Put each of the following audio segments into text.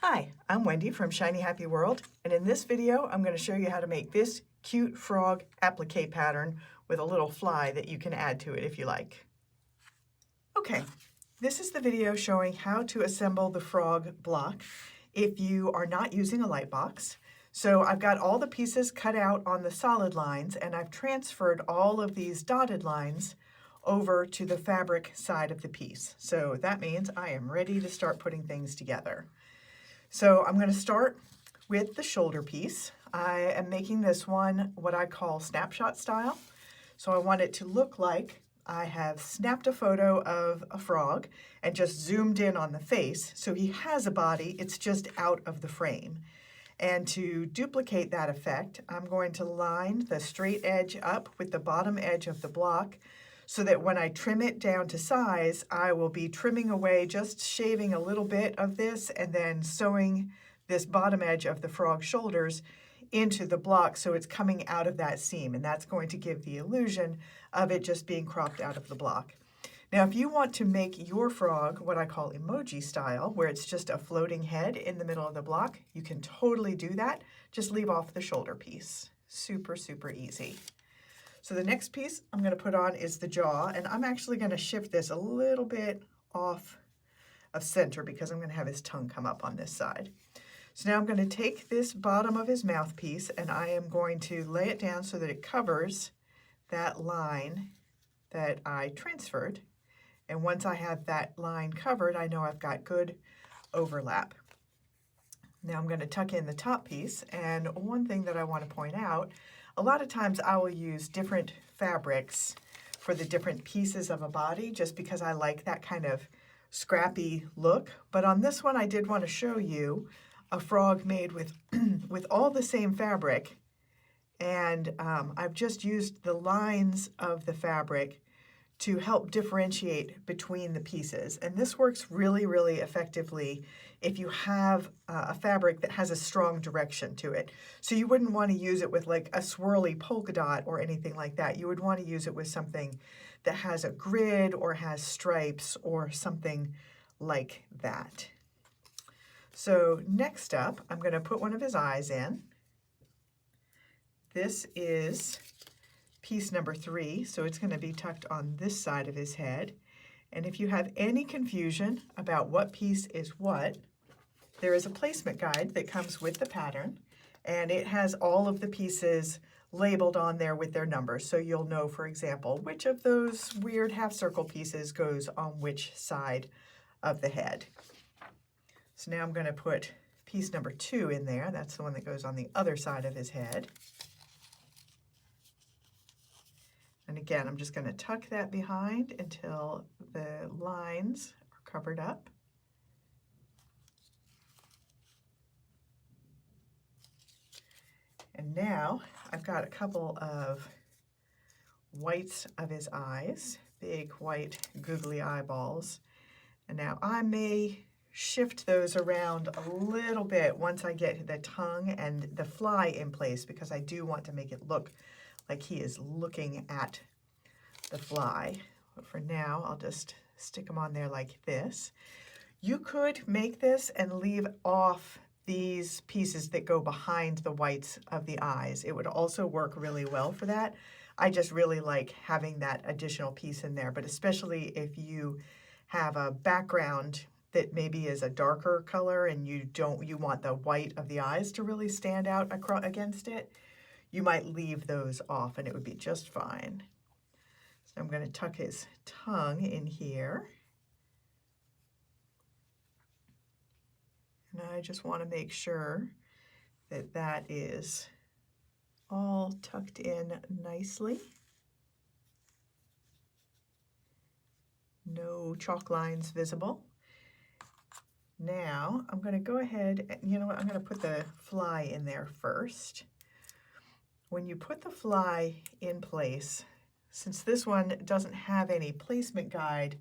Hi, I'm Wendy from Shiny Happy World, and in this video I'm going to show you how to make this cute frog applique pattern with a little fly that you can add to it if you like. Okay, this is the video showing how to assemble the frog block if you are not using a light box. So I've got all the pieces cut out on the solid lines, and I've transferred all of these dotted lines over to the fabric side of the piece. So that means I am ready to start putting things together. So I'm going to start with the shoulder piece. I am making this one what I call snapshot style. So I want it to look like I have snapped a photo of a frog and just zoomed in on the face. So he has a body, it's just out of the frame. And to duplicate that effect, I'm going to line the straight edge up with the bottom edge of the block so that when I trim it down to size, I will be trimming away, just shaving a little bit of this and then sewing this bottom edge of the frog shoulders into the block so it's coming out of that seam, and that's going to give the illusion of it just being cropped out of the block. Now, if you want to make your frog what I call emoji style, where it's just a floating head in the middle of the block, you can totally do that. Just leave off the shoulder piece. Super, super easy. So the next piece I'm going to put on is the jaw, and I'm actually going to shift this a little bit off of center because I'm going to have his tongue come up on this side. So now I'm going to take this bottom of his mouthpiece and I am going to lay it down so that it covers that line that I transferred. And once I have that line covered, I know I've got good overlap. Now I'm going to tuck in the top piece, and one thing that I want to point out, a lot of times I will use different fabrics for the different pieces of a body just because I like that kind of scrappy look. But on this one I did want to show you a frog made with, with all the same fabric, and I've just used the lines of the fabric to help differentiate between the pieces. And this works really, really effectively if you have a fabric that has a strong direction to it. So you wouldn't want to use it with like a swirly polka dot or anything like that. You would want to use it with something that has a grid or has stripes or something like that. So next up, I'm going to put one of his eyes in. This is piece number 3, so it's going to be tucked on this side of his head. And if you have any confusion about what piece is what, there is a placement guide that comes with the pattern, and it has all of the pieces labeled on there with their numbers. So you'll know, for example, which of those weird half circle pieces goes on which side of the head. So now I'm going to put piece number 2 in there. That's the one that goes on the other side of his head. And again, I'm just going to tuck that behind until the lines are covered up. And now I've got a couple of whites of his eyes, big white googly eyeballs. And now I may shift those around a little bit once I get the tongue and the fly in place, because I do want to make it look like he is looking at the fly. But for now, I'll just stick them on there like this. You could make this and leave off these pieces that go behind the whites of the eyes. It would also work really well for that. I just really like having that additional piece in there, but especially if you have a background that maybe is a darker color and you want the white of the eyes to really stand out against it, you might leave those off and it would be just fine. So I'm going to tuck his tongue in here. And I just want to make sure that that is all tucked in nicely. No chalk lines visible. Now I'm going to go ahead, you know what, I'm going to put the fly in there first. When you put the fly in place, since this one doesn't have any placement guide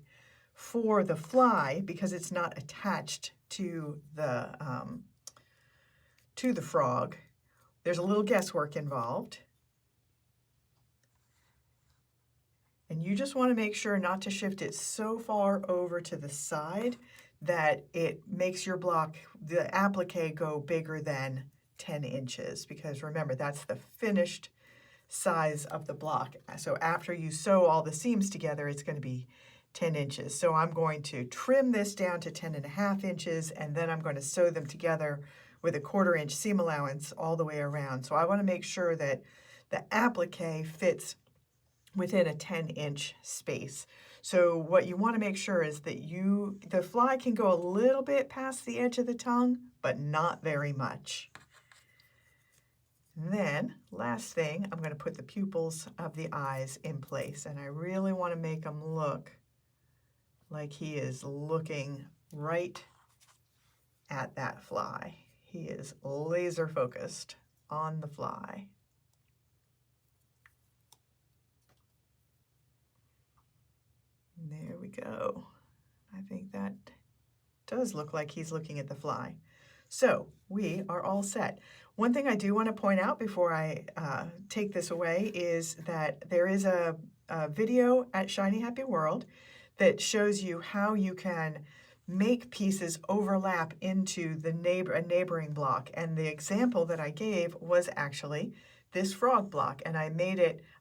for the fly because it's not attached to the frog, there's a little guesswork involved. And you just want to make sure not to shift it so far over to the side that it makes your block, the applique, go bigger than 10 inches, because remember, that's the finished size of the block. So after you sew all the seams together, it's going to be 10 inches. So I'm going to trim this down to 10.5 inches, and then I'm going to sew them together with a 1/4 inch seam allowance all the way around. So I want to make sure that the applique fits within a 10-inch space. So what you want to make sure is that the fly can go a little bit past the edge of the tongue, but not very much. And then, last thing, I'm going to put the pupils of the eyes in place, and I really want to make them look like he is looking right at that fly. He is laser focused on the fly. There we go. I think that does look like he's looking at the fly. So we are all set. One thing I do want to point out before I take this away is that there is a video at Shiny Happy World that shows you how you can make pieces overlap into the neighboring block. And the example that I gave was actually this frog block. And I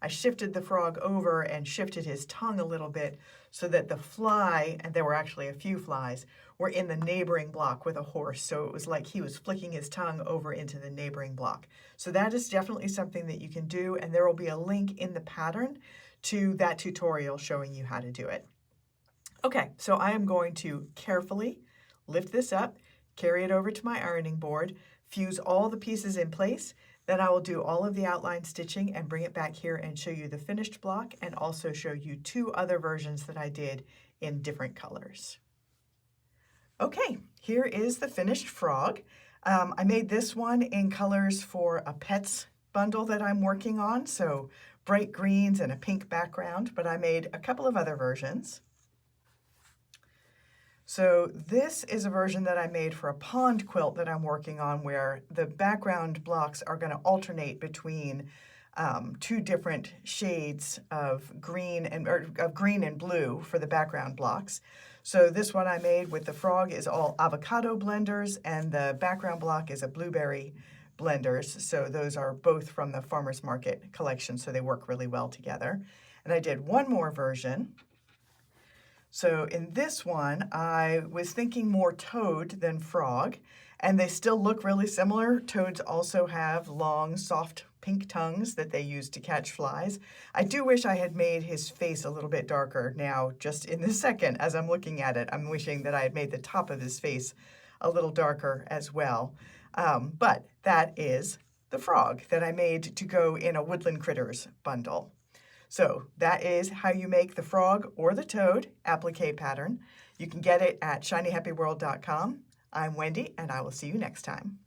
shifted the frog over and shifted his tongue a little bit so that the fly, and there were actually a few flies, were in the neighboring block with a horse. So it was like he was flicking his tongue over into the neighboring block. So that is definitely something that you can do, and there will be a link in the pattern to that tutorial showing you how to do it. Okay, so I am going to carefully lift this up, carry it over to my ironing board, fuse all the pieces in place, then I will do all of the outline stitching and bring it back here and show you the finished block, and also show you 2 other versions that I did in different colors. Okay, here is the finished frog. I made this one in colors for a pets bundle that I'm working on, so bright greens and a pink background, but I made a couple of other versions. So this is a version that I made for a pond quilt that I'm working on, where the background blocks are going to alternate between 2 different shades of green and blue for the background blocks. So this one I made with the frog is all avocado blenders, and the background block is a blueberry blenders. So those are both from the Farmer's Market collection, so they work really well together. And I did one more version. So in this one, I was thinking more toad than frog, and they still look really similar. Toads also have long, soft pink tongues that they use to catch flies. I do wish I had made his face a little bit darker now, just in this second, as I'm looking at it. I'm wishing that I had made the top of his face a little darker as well. But that is the frog that I made to go in a Woodland Critters bundle. So that is how you make the frog or the toad applique pattern. You can get it at shinyhappyworld.com. I'm Wendy, and I will see you next time.